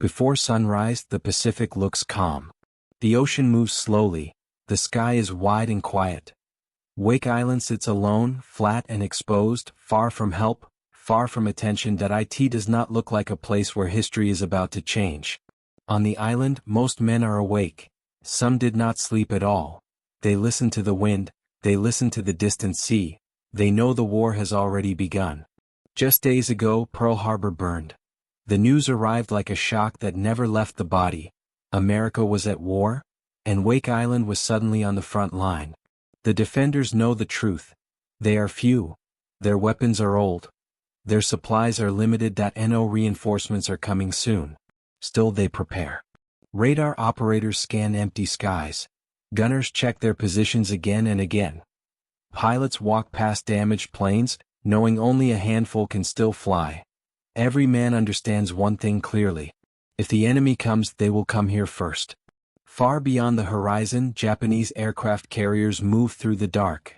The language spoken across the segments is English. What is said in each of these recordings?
Before sunrise, the Pacific looks calm. The ocean moves slowly, the sky is wide and quiet. Wake Island sits alone, flat and exposed, far from help, far from attention. It does not look like a place where history is about to change. On the island, most men are awake. Some did not sleep at all. They listen to the wind, they listen to the distant sea. They know the war has already begun. Just days ago, Pearl Harbor burned. The news arrived like a shock that never left the body. America was at war, and Wake Island was suddenly on the front line. The defenders know the truth. They are few. Their weapons are old. Their supplies are limited. No reinforcements are coming soon. Still they prepare. Radar operators scan empty skies. Gunners check their positions again and again. Pilots walk past damaged planes, knowing only a handful can still fly. Every man understands one thing clearly. If the enemy comes, they will come here first. Far beyond the horizon, Japanese aircraft carriers move through the dark.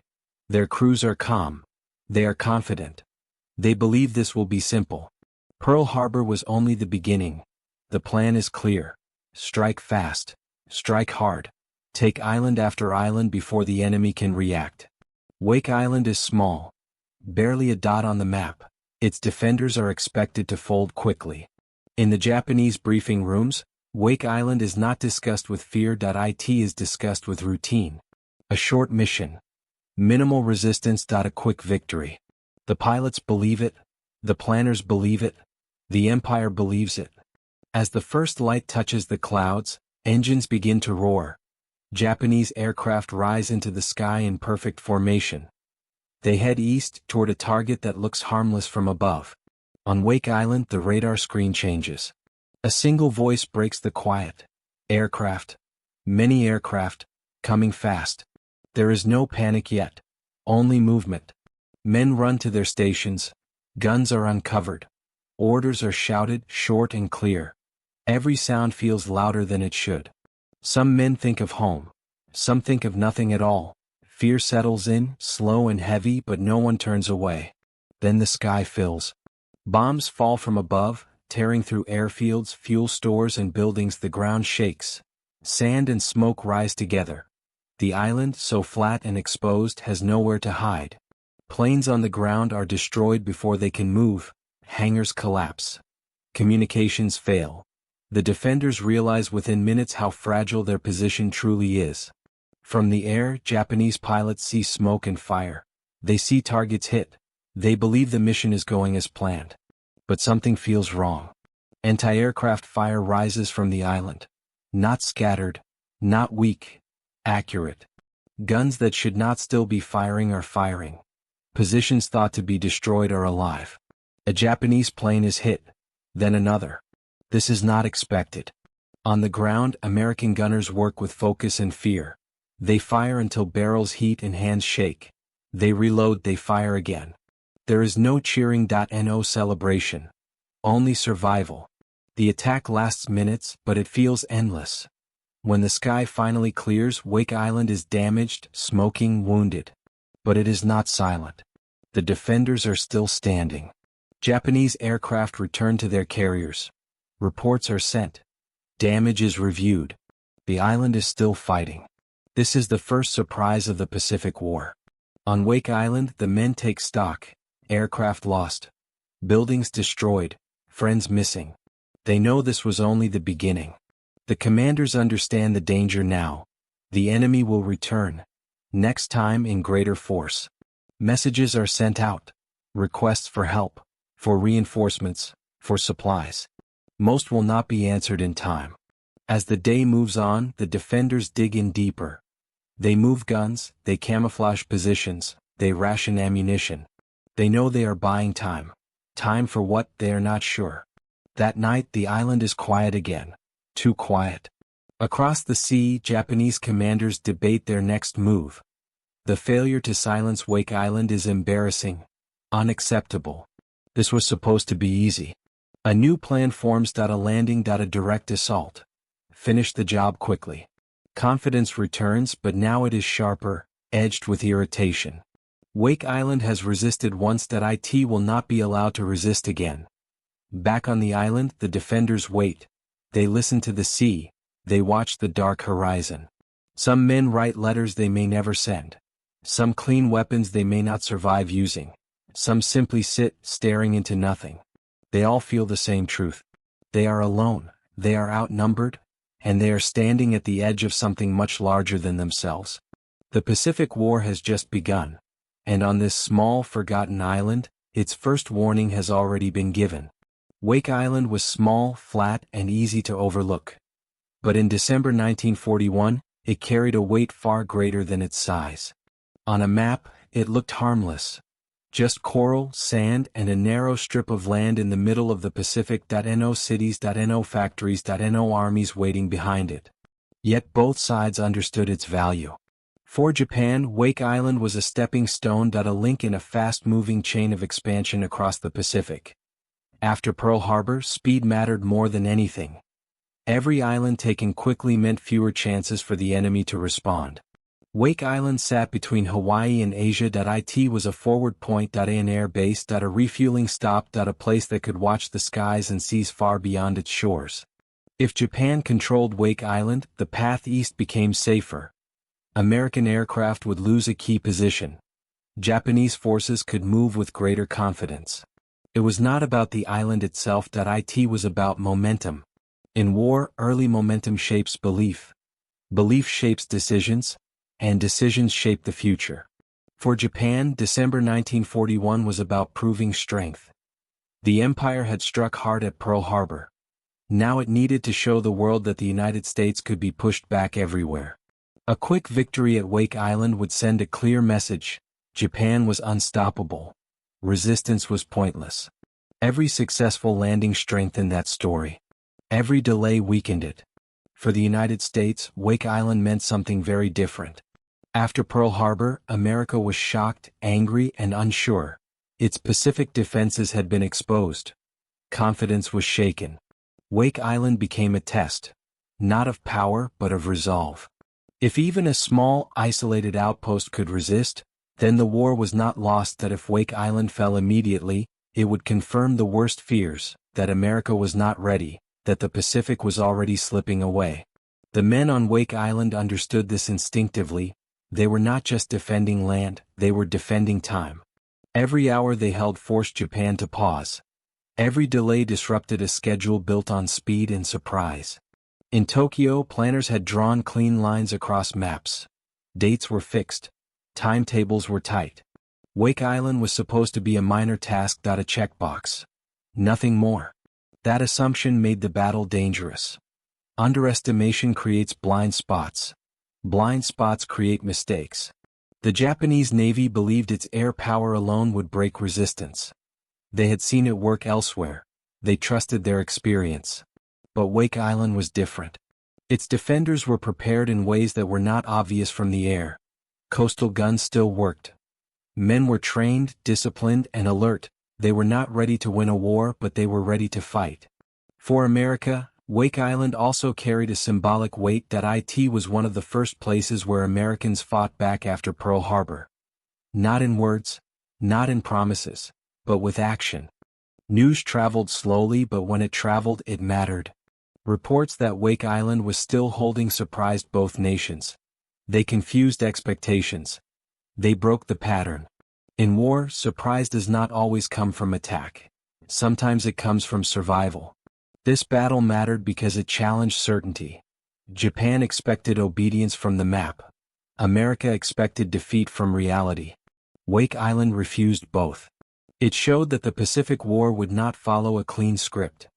Their crews are calm. They are confident. They believe this will be simple. Pearl Harbor was only the beginning. The plan is clear. Strike fast. Strike hard. Take island after island before the enemy can react. Wake Island is small. Barely a dot on the map. Its defenders are expected to fold quickly. In the Japanese briefing rooms, Wake Island is not discussed with fear. It is discussed with routine. A short mission. Minimal resistance. A quick victory. The pilots believe it. The planners believe it. The Empire believes it. As the first light touches the clouds, engines begin to roar. Japanese aircraft rise into the sky in perfect formation. They head east toward a target that looks harmless from above. On Wake Island, the radar screen changes. A single voice breaks the quiet. Aircraft. Many aircraft. Coming fast. There is no panic yet. Only movement. Men run to their stations. Guns are uncovered. Orders are shouted, short and clear. Every sound feels louder than it should. Some men think of home. Some think of nothing at all. Fear settles in, slow and heavy, but no one turns away. Then the sky fills. Bombs fall from above, tearing through airfields, fuel stores and buildings. The ground shakes. Sand and smoke rise together. The island, so flat and exposed, has nowhere to hide. Planes on the ground are destroyed before they can move. Hangars collapse. Communications fail. The defenders realize within minutes how fragile their position truly is. From the air, Japanese pilots see smoke and fire. They see targets hit. They believe the mission is going as planned. But something feels wrong. Anti-aircraft fire rises from the island. Not scattered. Not weak. Accurate. Guns that should not still be firing are firing. Positions thought to be destroyed are alive. A Japanese plane is hit. Then another. This is not expected. On the ground, American gunners work with focus and fear. They fire until barrels heat and hands shake. They reload, they fire again. There is no cheering. No celebration. Only survival. The attack lasts minutes, but it feels endless. When the sky finally clears, Wake Island is damaged, smoking, wounded. But it is not silent. The defenders are still standing. Japanese aircraft return to their carriers. Reports are sent. Damage is reviewed. The island is still fighting. This is the first surprise of the Pacific War. On Wake Island, the men take stock. Aircraft lost. Buildings destroyed. Friends missing. They know this was only the beginning. The commanders understand the danger now. The enemy will return. Next time in greater force. Messages are sent out. Requests for help. For reinforcements. For supplies. Most will not be answered in time. As the day moves on, the defenders dig in deeper. They move guns, they camouflage positions, they ration ammunition. They know they are buying time. Time for what, they are not sure. That night the island is quiet again. Too quiet. Across the sea, Japanese commanders debate their next move. The failure to silence Wake Island is embarrassing. Unacceptable. This was supposed to be easy. A new plan forms. A landing. A direct assault. Finish the job quickly. Confidence returns, but now it is sharper, edged with irritation. Wake Island has resisted once. It will not be allowed to resist again. Back on the island, the defenders wait. They listen to the sea, they watch the dark horizon. Some men write letters they may never send. Some clean weapons they may not survive using. Some simply sit, staring into nothing. They all feel the same truth. They are alone, they are outnumbered, and they are standing at the edge of something much larger than themselves. The Pacific War has just begun. And on this small, forgotten island, its first warning has already been given. Wake Island was small, flat, and easy to overlook. But in December 1941, it carried a weight far greater than its size. On a map, it looked harmless. Just coral, sand, and a narrow strip of land in the middle of the Pacific. No cities, no factories, no armies waiting behind it. Yet both sides understood its value. For Japan, Wake Island was a stepping stone, a link in a fast-moving chain of expansion across the Pacific. After Pearl Harbor, speed mattered more than anything. Every island taken quickly meant fewer chances for the enemy to respond. Wake Island sat between Hawaii and Asia. It was a forward point, an air base, a refueling stop, a place that could watch the skies and seas far beyond its shores. If Japan controlled Wake Island, the path east became safer. American aircraft would lose a key position. Japanese forces could move with greater confidence. It was not about the island itself. It was about momentum. In war, early momentum shapes belief. Belief shapes decisions, and decisions shape the future. For Japan, December 1941 was about proving strength. The empire had struck hard at Pearl Harbor. Now it needed to show the world that the United States could be pushed back everywhere. A quick victory at Wake Island would send a clear message: Japan was unstoppable. Resistance was pointless. Every successful landing strengthened that story. Every delay weakened it. For the United States, Wake Island meant something very different. After Pearl Harbor, America was shocked, angry, and unsure. Its Pacific defenses had been exposed. Confidence was shaken. Wake Island became a test, not of power but of resolve. If even a small, isolated outpost could resist, then the war was not lost. That if Wake Island fell immediately, it would confirm the worst fears, that America was not ready, that the Pacific was already slipping away. The men on Wake Island understood this instinctively. They were not just defending land, they were defending time. Every hour they held forced Japan to pause. Every delay disrupted a schedule built on speed and surprise. In Tokyo, planners had drawn clean lines across maps. Dates were fixed. Timetables were tight. Wake Island was supposed to be a minor task, a checkbox. Nothing more. That assumption made the battle dangerous. Underestimation creates blind spots. Blind spots create mistakes. The Japanese Navy believed its air power alone would break resistance. They had seen it work elsewhere. They trusted their experience. But Wake Island was different. Its defenders were prepared in ways that were not obvious from the air. Coastal guns still worked. Men were trained, disciplined, and alert. They were not ready to win a war, but they were ready to fight. For America, Wake Island also carried a symbolic weight. It was one of the first places where Americans fought back after Pearl Harbor. Not in words, not in promises, but with action. News traveled slowly, but when it traveled, it mattered. Reports that Wake Island was still holding surprised both nations. They confused expectations. They broke the pattern. In war, surprise does not always come from attack. Sometimes it comes from survival. This battle mattered because it challenged certainty. Japan expected obedience from the map. America expected defeat from reality. Wake Island refused both. It showed that the Pacific War would not follow a clean script.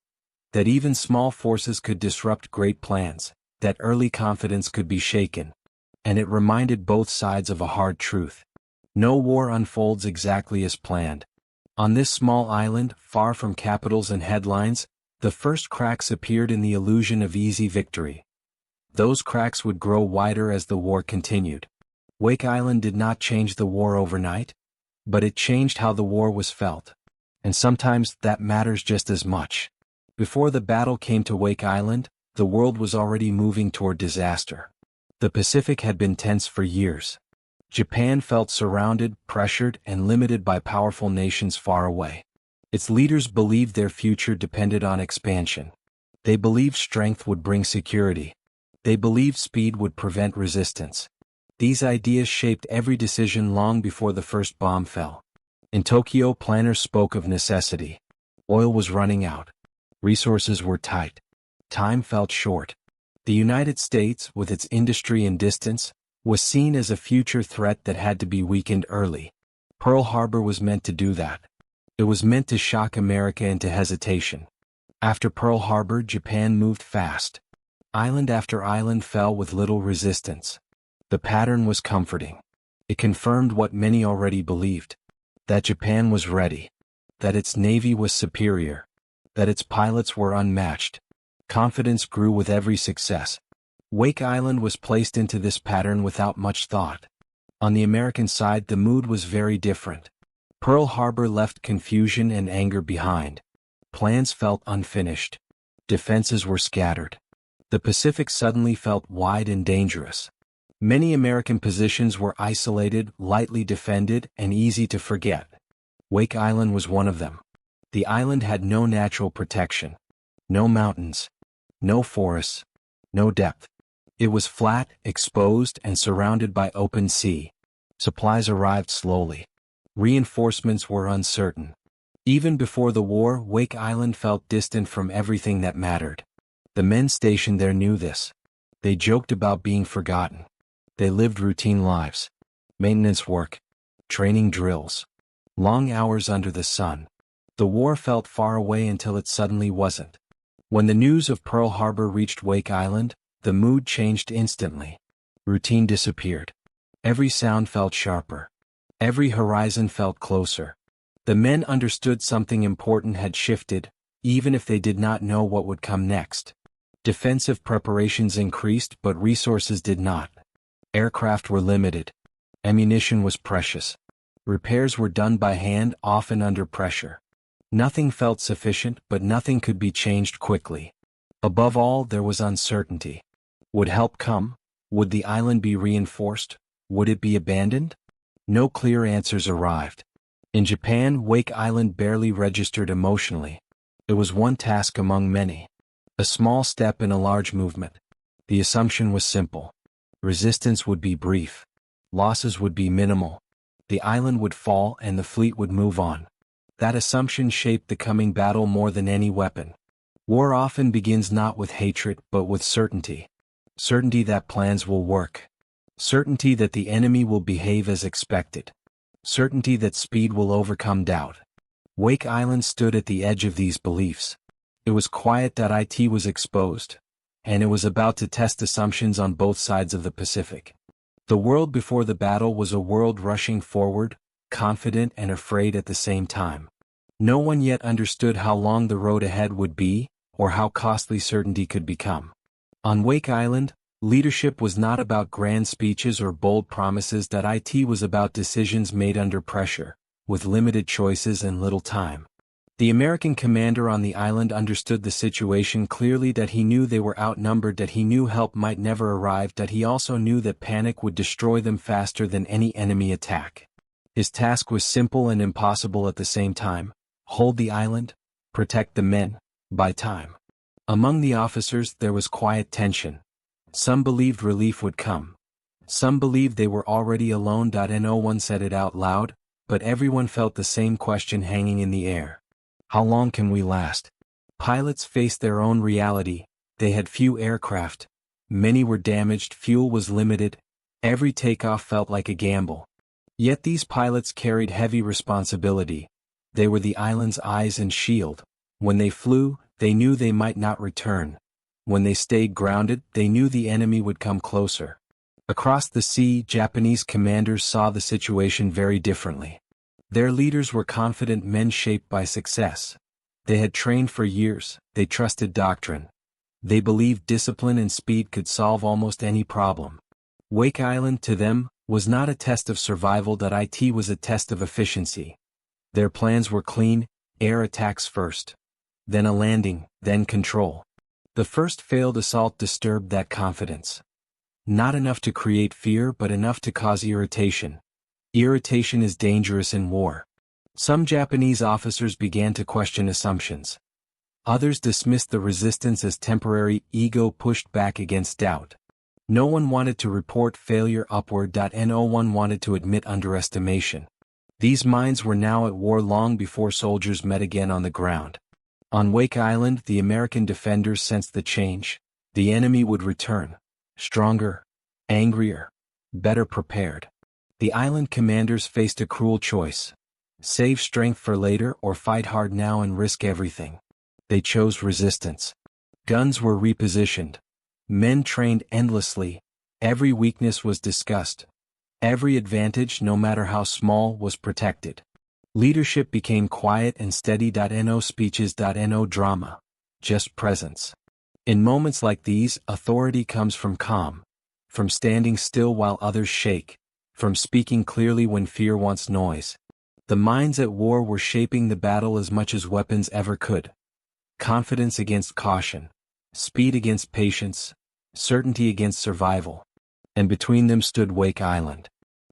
That even small forces could disrupt great plans, that early confidence could be shaken. And it reminded both sides of a hard truth. No war unfolds exactly as planned. On this small island, far from capitals and headlines, the first cracks appeared in the illusion of easy victory. Those cracks would grow wider as the war continued. Wake Island did not change the war overnight, but it changed how the war was felt. And sometimes that matters just as much. Before the battle came to Wake Island, the world was already moving toward disaster. The Pacific had been tense for years. Japan felt surrounded, pressured, and limited by powerful nations far away. Its leaders believed their future depended on expansion. They believed strength would bring security. They believed speed would prevent resistance. These ideas shaped every decision long before the first bomb fell. In Tokyo, planners spoke of necessity. Oil was running out. Resources were tight. Time felt short. The United States, with its industry and distance, was seen as a future threat that had to be weakened early. Pearl Harbor was meant to do that. It was meant to shock America into hesitation. After Pearl Harbor, Japan moved fast. Island after island fell with little resistance. The pattern was comforting. It confirmed what many already believed: that Japan was ready, that its navy was superior, that its pilots were unmatched. Confidence grew with every success. Wake Island was placed into this pattern without much thought. On the American side, the mood was very different. Pearl Harbor left confusion and anger behind. Plans felt unfinished. Defenses were scattered. The Pacific suddenly felt wide and dangerous. Many American positions were isolated, lightly defended, and easy to forget. Wake Island was one of them. The island had no natural protection. No mountains. No forests. No depth. It was flat, exposed, and surrounded by open sea. Supplies arrived slowly. Reinforcements were uncertain. Even before the war, Wake Island felt distant from everything that mattered. The men stationed there knew this. They joked about being forgotten. They lived routine lives. Maintenance work. Training drills. Long hours under the sun. The war felt far away until it suddenly wasn't. When the news of Pearl Harbor reached Wake Island, the mood changed instantly. Routine disappeared. Every sound felt sharper. Every horizon felt closer. The men understood something important had shifted, even if they did not know what would come next. Defensive preparations increased, but resources did not. Aircraft were limited. Ammunition was precious. Repairs were done by hand, often under pressure. Nothing felt sufficient, but nothing could be changed quickly. Above all, there was uncertainty. Would help come? Would the island be reinforced? Would it be abandoned? No clear answers arrived. In Japan, Wake Island barely registered emotionally. It was one task among many. A small step in a large movement. The assumption was simple. Resistance would be brief. Losses would be minimal. The island would fall and the fleet would move on. That assumption shaped the coming battle more than any weapon. War often begins not with hatred but with certainty. Certainty that plans will work. Certainty that the enemy will behave as expected. Certainty that speed will overcome doubt. Wake Island stood at the edge of these beliefs. It was quiet that it was exposed, and it was about to test assumptions on both sides of the Pacific. The world before the battle was a world rushing forward, confident and afraid at the same time. No one yet understood how long the road ahead would be, or how costly certainty could become. On Wake Island, leadership was not about grand speeches or bold promises. That it was about decisions made under pressure, with limited choices and little time. The American commander on the island understood the situation clearly, that he knew they were outnumbered, that he knew help might never arrive, that he also knew that panic would destroy them faster than any enemy attack. His task was simple and impossible at the same time: hold the island, protect the men, buy time. Among the officers there was quiet tension. Some believed relief would come. Some believed they were already alone. No one said it out loud, but everyone felt the same question hanging in the air. How long can we last? Pilots faced their own reality. They had few aircraft. Many were damaged, fuel was limited. Every takeoff felt like a gamble. Yet these pilots carried heavy responsibility. They were the island's eyes and shield. When they flew, they knew they might not return. When they stayed grounded, they knew the enemy would come closer. Across the sea, Japanese commanders saw the situation very differently. Their leaders were confident men shaped by success. They had trained for years, they trusted doctrine. They believed discipline and speed could solve almost any problem. Wake Island, to them, was not a test of survival. It was a test of efficiency. Their plans were clean: air attacks first. Then a landing, then control. The first failed assault disturbed that confidence. Not enough to create fear, but enough to cause irritation. Irritation is dangerous in war. Some Japanese officers began to question assumptions. Others dismissed the resistance as temporary. Ego pushed back against doubt. No one wanted to report failure upward. No one wanted to admit underestimation. These minds were now at war long before soldiers met again on the ground. On Wake Island, the American defenders sensed the change. The enemy would return. Stronger, angrier, better prepared. The island commanders faced a cruel choice. Save strength for later or fight hard now and risk everything. They chose resistance. Guns were repositioned. Men trained endlessly. Every weakness was discussed. Every advantage, no matter how small, was protected. Leadership became quiet and steady. No speeches. No drama. Just presence. In moments like these, authority comes from calm. From standing still while others shake. From speaking clearly when fear wants noise. The minds at war were shaping the battle as much as weapons ever could. Confidence against caution. Speed against patience. Certainty against survival. And between them stood Wake Island.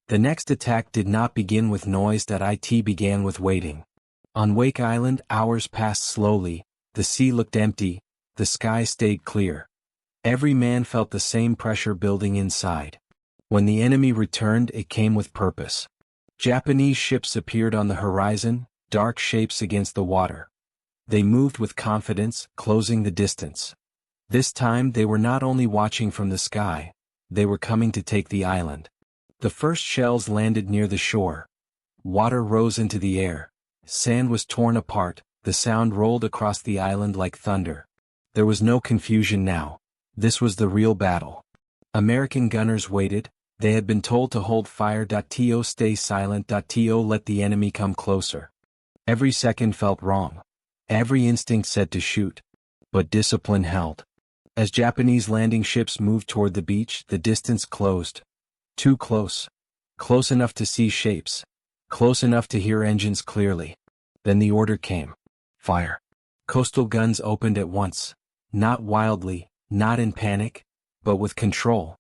The next attack did not begin with noise. It began with waiting. On Wake Island, hours passed slowly. The sea looked empty. The sky stayed clear. Every man felt the same pressure building inside. When the enemy returned, it came with purpose. Japanese ships appeared on the horizon, dark shapes against the water. They moved with confidence, closing the distance. This time they were not only watching from the sky, they were coming to take the island. The first shells landed near the shore. Water rose into the air. Sand was torn apart. The sound rolled across the island like thunder. There was no confusion now. This was the real battle. American gunners waited. They had been told to hold fire. To stay silent. To let the enemy come closer. Every second felt wrong. Every instinct said to shoot. But discipline held. As Japanese landing ships moved toward the beach, the distance closed. Too close. Close enough to see shapes. Close enough to hear engines clearly. Then the order came. Fire. Coastal guns opened at once. Not wildly, not in panic, but with control.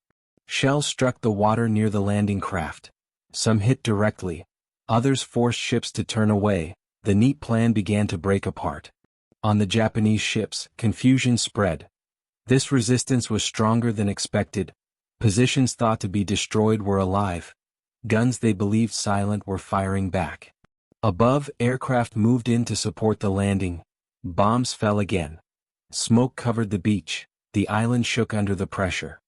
Shells struck the water near the landing craft. Some hit directly. Others forced ships to turn away. The neat plan began to break apart. On the Japanese ships, confusion spread. This resistance was stronger than expected. Positions thought to be destroyed were alive. Guns they believed silent were firing back. Above, aircraft moved in to support the landing. Bombs fell again. Smoke covered the beach. The island shook under the pressure.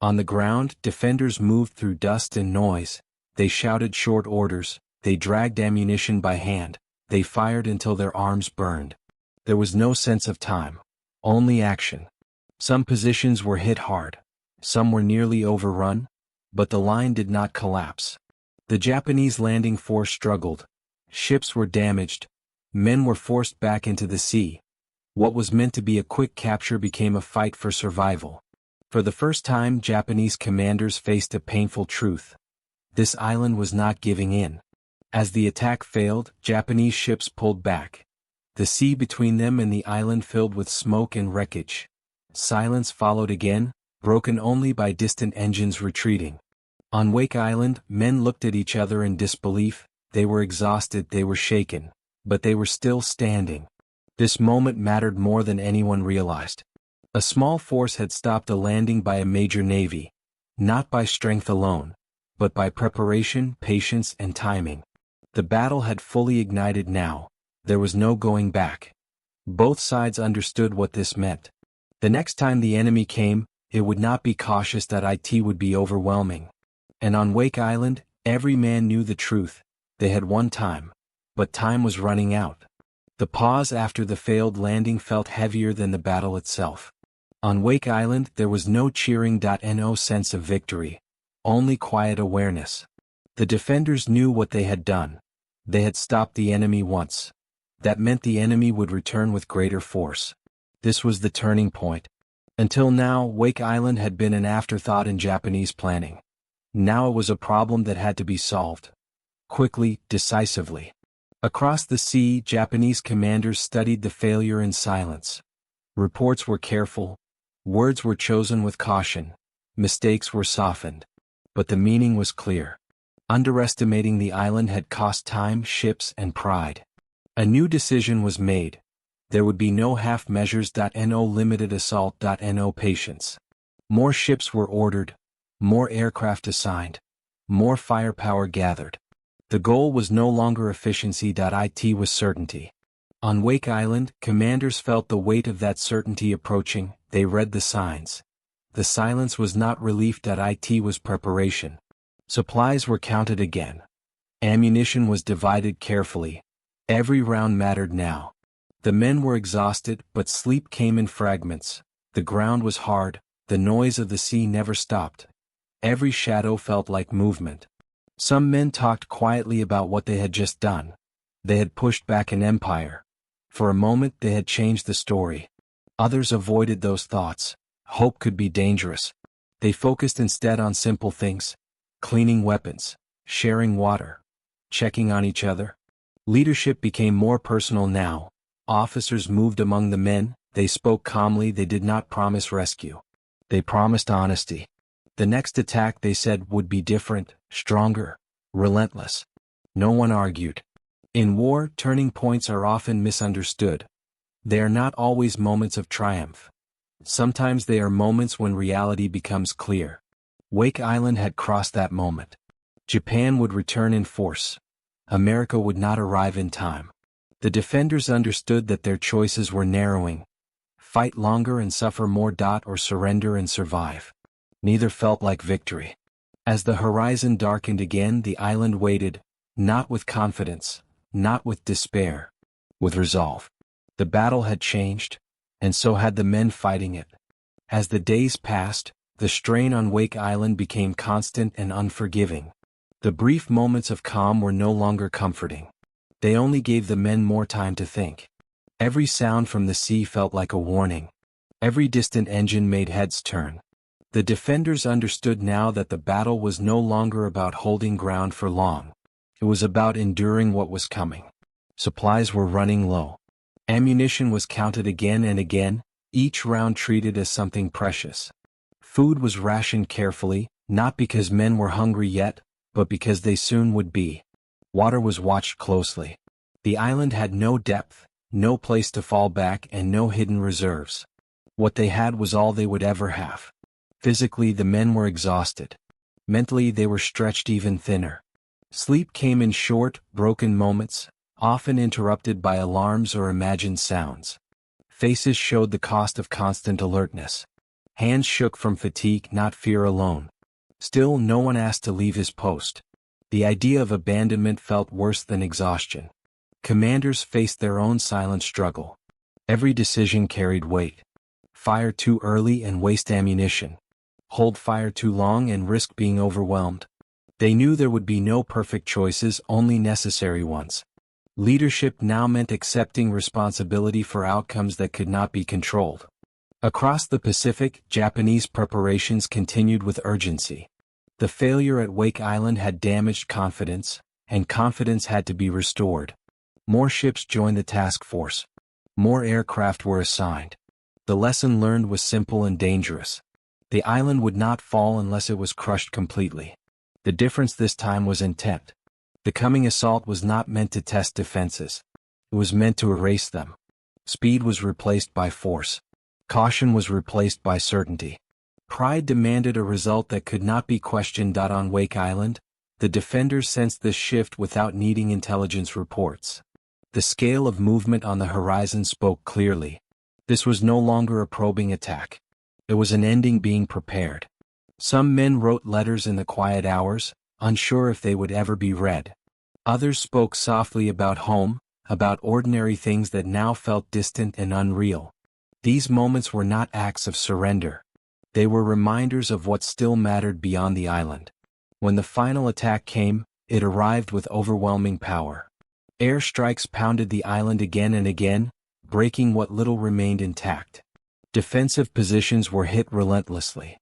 On the ground, defenders moved through dust and noise. They shouted short orders. They dragged ammunition by hand. They fired until their arms burned. There was no sense of time. Only action. Some positions were hit hard. Some were nearly overrun. But the line did not collapse. The Japanese landing force struggled. Ships were damaged. Men were forced back into the sea. What was meant to be a quick capture became a fight for survival. For the first time, Japanese commanders faced a painful truth. This island was not giving in. As the attack failed, Japanese ships pulled back. The sea between them and the island filled with smoke and wreckage. Silence followed again, broken only by distant engines retreating. On Wake Island, men looked at each other in disbelief. They were exhausted, they were shaken. But they were still standing. This moment mattered more than anyone realized. A small force had stopped a landing by a major navy. Not by strength alone, but by preparation, patience, and timing. The battle had fully ignited now. There was no going back. Both sides understood what this meant. The next time the enemy came, it would not be cautious. It would be overwhelming. And on Wake Island, every man knew the truth. They had won time. But time was running out. The pause after the failed landing felt heavier than the battle itself. On Wake Island, there was no cheering. No sense of victory. Only quiet awareness. The defenders knew what they had done. They had stopped the enemy once. That meant the enemy would return with greater force. This was the turning point. Until now, Wake Island had been an afterthought in Japanese planning. Now it was a problem that had to be solved. Quickly, decisively. Across the sea, Japanese commanders studied the failure in silence. Reports were careful. Words were chosen with caution. Mistakes were softened. But the meaning was clear. Underestimating the island had cost time, ships, and pride. A new decision was made. There would be no half measures. No limited assault. No patience. More ships were ordered, more aircraft assigned, more firepower gathered. The goal was no longer efficiency. It was certainty. On Wake Island, commanders felt the weight of that certainty approaching. They read the signs. The silence was not relief. It was preparation. Supplies were counted again. Ammunition was divided carefully. Every round mattered now. The men were exhausted, but sleep came in fragments. The ground was hard, the noise of the sea never stopped. Every shadow felt like movement. Some men talked quietly about what they had just done. They had pushed back an empire. For a moment they had changed the story. Others avoided those thoughts. Hope could be dangerous. They focused instead on simple things: cleaning weapons, sharing water, checking on each other. Leadership became more personal now. Officers moved among the men. They spoke calmly. They did not promise rescue. They promised honesty. The next attack, they said, would be different, stronger, relentless. No one argued. In war, turning points are often misunderstood. They are not always moments of triumph. Sometimes they are moments when reality becomes clear. Wake Island had crossed that moment. Japan would return in force. America would not arrive in time. The defenders understood that their choices were narrowing. Fight longer and suffer more. Or surrender and survive. Neither felt like victory. As the horizon darkened again, the island waited, not with confidence, not with despair, with resolve. The battle had changed, and so had the men fighting it. As the days passed, the strain on Wake Island became constant and unforgiving. The brief moments of calm were no longer comforting. They only gave the men more time to think. Every sound from the sea felt like a warning. Every distant engine made heads turn. The defenders understood now that the battle was no longer about holding ground for long. It was about enduring what was coming. Supplies were running low. Ammunition was counted again and again, each round treated as something precious. Food was rationed carefully, not because men were hungry yet, but because they soon would be. Water was watched closely. The island had no depth, no place to fall back, and no hidden reserves. What they had was all they would ever have. Physically, the men were exhausted. Mentally, they were stretched even thinner. Sleep came in short, broken moments, often interrupted by alarms or imagined sounds. Faces showed the cost of constant alertness. Hands shook from fatigue, not fear alone. Still, no one asked to leave his post. The idea of abandonment felt worse than exhaustion. Commanders faced their own silent struggle. Every decision carried weight. Fire too early and waste ammunition. Hold fire too long and risk being overwhelmed. They knew there would be no perfect choices, only necessary ones. Leadership now meant accepting responsibility for outcomes that could not be controlled. Across the Pacific, Japanese preparations continued with urgency. The failure at Wake Island had damaged confidence, and confidence had to be restored. More ships joined the task force. More aircraft were assigned. The lesson learned was simple and dangerous. The island would not fall unless it was crushed completely. The difference this time was intent. The coming assault was not meant to test defenses. It was meant to erase them. Speed was replaced by force. Caution was replaced by certainty. Pride demanded a result that could not be questioned. On Wake Island, the defenders sensed this shift without needing intelligence reports. The scale of movement on the horizon spoke clearly. This was no longer a probing attack. It was an ending being prepared. Some men wrote letters in the quiet hours, unsure if they would ever be read. Others spoke softly about home, about ordinary things that now felt distant and unreal. These moments were not acts of surrender. They were reminders of what still mattered beyond the island. When the final attack came, it arrived with overwhelming power. Air strikes pounded the island again and again, breaking what little remained intact. Defensive positions were hit relentlessly.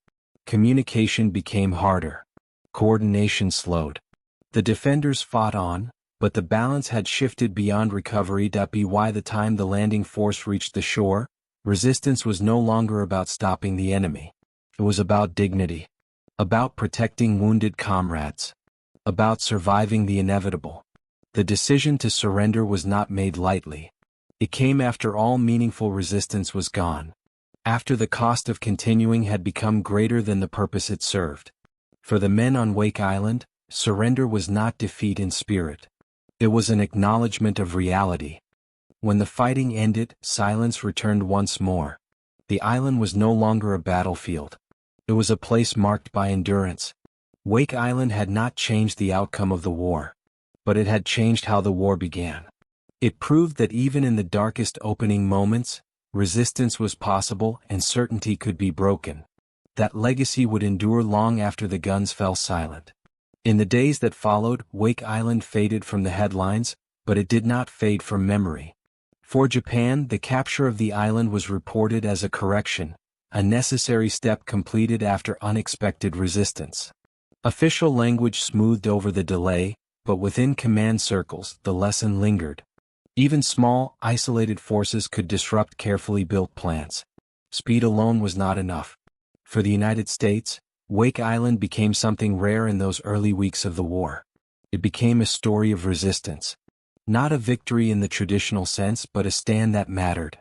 Communication became harder. Coordination slowed. The defenders fought on, but the balance had shifted beyond recovery. By the time the landing force reached the shore, resistance was no longer about stopping the enemy. It was about dignity. About protecting wounded comrades. About surviving the inevitable. The decision to surrender was not made lightly. It came after all meaningful resistance was gone. After the cost of continuing had become greater than the purpose it served. For the men on Wake Island, surrender was not defeat in spirit. It was an acknowledgement of reality. When the fighting ended, silence returned once more. The island was no longer a battlefield. It was a place marked by endurance. Wake Island had not changed the outcome of the war, but it had changed how the war began. It proved that even in the darkest opening moments, resistance was possible and certainty could be broken. That legacy would endure long after the guns fell silent. In the days that followed, Wake Island faded from the headlines, but it did not fade from memory. For Japan, the capture of the island was reported as a correction, a necessary step completed after unexpected resistance. Official language smoothed over the delay, but within command circles, the lesson lingered. Even small, isolated forces could disrupt carefully built plans. Speed alone was not enough. For the United States, Wake Island became something rare in those early weeks of the war. It became a story of resistance. Not a victory in the traditional sense, but a stand that mattered.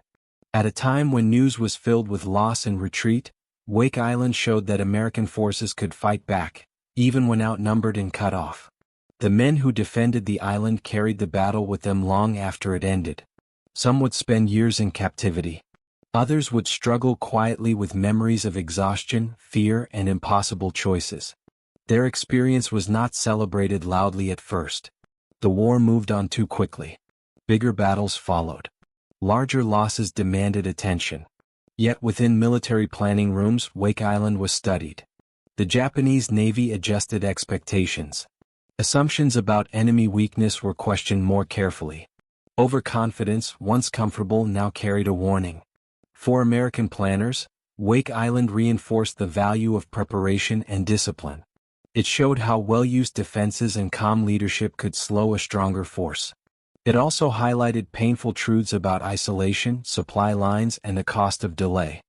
At a time when news was filled with loss and retreat, Wake Island showed that American forces could fight back, even when outnumbered and cut off. The men who defended the island carried the battle with them long after it ended. Some would spend years in captivity. Others would struggle quietly with memories of exhaustion, fear, and impossible choices. Their experience was not celebrated loudly at first. The war moved on too quickly. Bigger battles followed. Larger losses demanded attention. Yet within military planning rooms, Wake Island was studied. The Japanese Navy adjusted expectations. Assumptions about enemy weakness were questioned more carefully. Overconfidence, once comfortable, now carried a warning. For American planners, Wake Island reinforced the value of preparation and discipline. It showed how well-used defenses and calm leadership could slow a stronger force. It also highlighted painful truths about isolation, supply lines, and the cost of delay.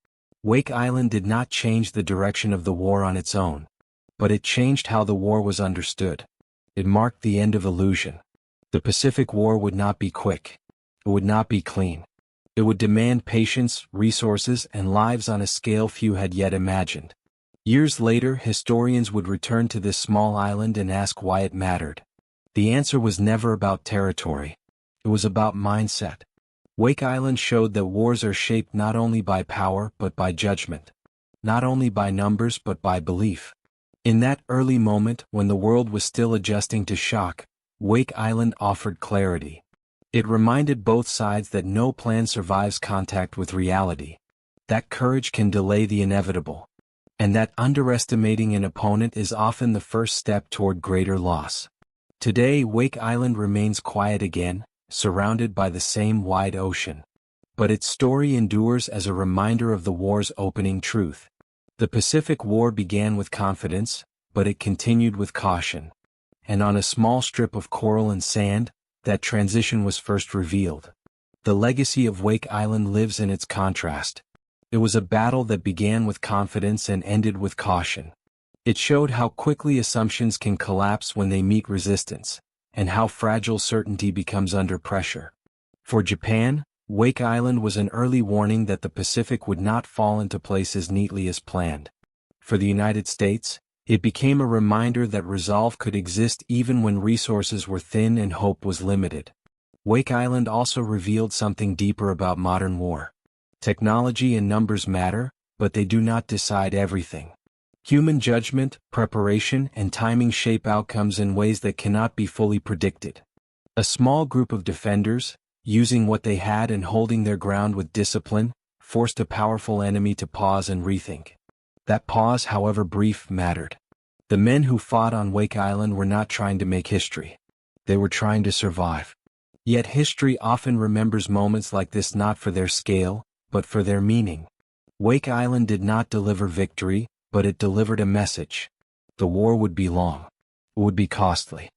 Wake Island did not change the direction of the war on its own, but it changed how the war was understood. It marked the end of illusion. The Pacific War would not be quick. It would not be clean. It would demand patience, resources, and lives on a scale few had yet imagined. Years later, historians would return to this small island and ask why it mattered. The answer was never about territory. It was about mindset. Wake Island showed that wars are shaped not only by power but by judgment. Not only by numbers but by belief. In that early moment, when the world was still adjusting to shock, Wake Island offered clarity. It reminded both sides that no plan survives contact with reality. That courage can delay the inevitable. And that underestimating an opponent is often the first step toward greater loss. Today, Wake Island remains quiet again, surrounded by the same wide ocean. But its story endures as a reminder of the war's opening truth. The Pacific War began with confidence, but it continued with caution. And on a small strip of coral and sand, that transition was first revealed. The legacy of Wake Island lives in its contrast. It was a battle that began with confidence and ended with caution. It showed how quickly assumptions can collapse when they meet resistance, and how fragile certainty becomes under pressure. For Japan, Wake Island was an early warning that the Pacific would not fall into place as neatly as planned. For the United States, it became a reminder that resolve could exist even when resources were thin and hope was limited. Wake Island also revealed something deeper about modern war. Technology and numbers matter, but they do not decide everything. Human judgment, preparation, and timing shape outcomes in ways that cannot be fully predicted. A small group of defenders, using what they had and holding their ground with discipline, forced a powerful enemy to pause and rethink. That pause, however brief, mattered. The men who fought on Wake Island were not trying to make history. They were trying to survive. Yet history often remembers moments like this not for their scale, but for their meaning. Wake Island did not deliver victory, but it delivered a message. The war would be long. It would be costly.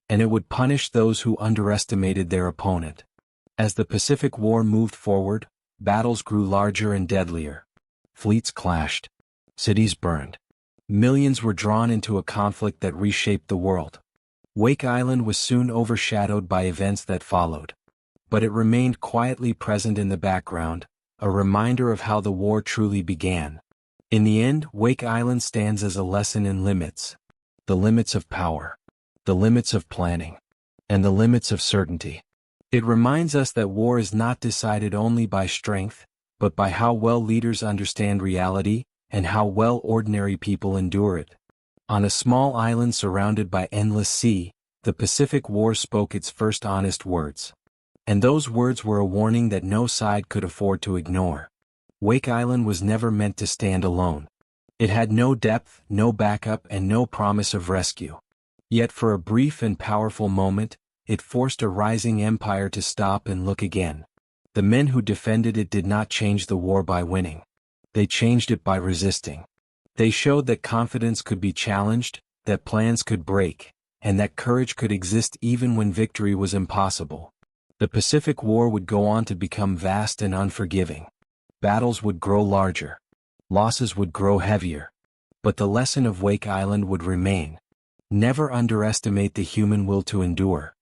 And it would punish those who underestimated their opponent. As the Pacific War moved forward, battles grew larger and deadlier. Fleets clashed. Cities burned. Millions were drawn into a conflict that reshaped the world. Wake Island was soon overshadowed by events that followed. but it remained quietly present in the background, a reminder of how the war truly began. In the end, Wake Island stands as a lesson in limits. The limits of power, the limits of planning, and the limits of certainty. It reminds us that war is not decided only by strength, but by how well leaders understand reality, and how well ordinary people endure it. On a small island surrounded by endless sea, the Pacific War spoke its first honest words. And those words were a warning that no side could afford to ignore. Wake Island was never meant to stand alone. It had no depth, no backup, and no promise of rescue. Yet for a brief and powerful moment, it forced a rising empire to stop and look again. The men who defended it did not change the war by winning. They changed it by resisting. They showed that confidence could be challenged, that plans could break, and that courage could exist even when victory was impossible. The Pacific War would go on to become vast and unforgiving. Battles would grow larger. Losses would grow heavier. But the lesson of Wake Island would remain. Never underestimate the human will to endure.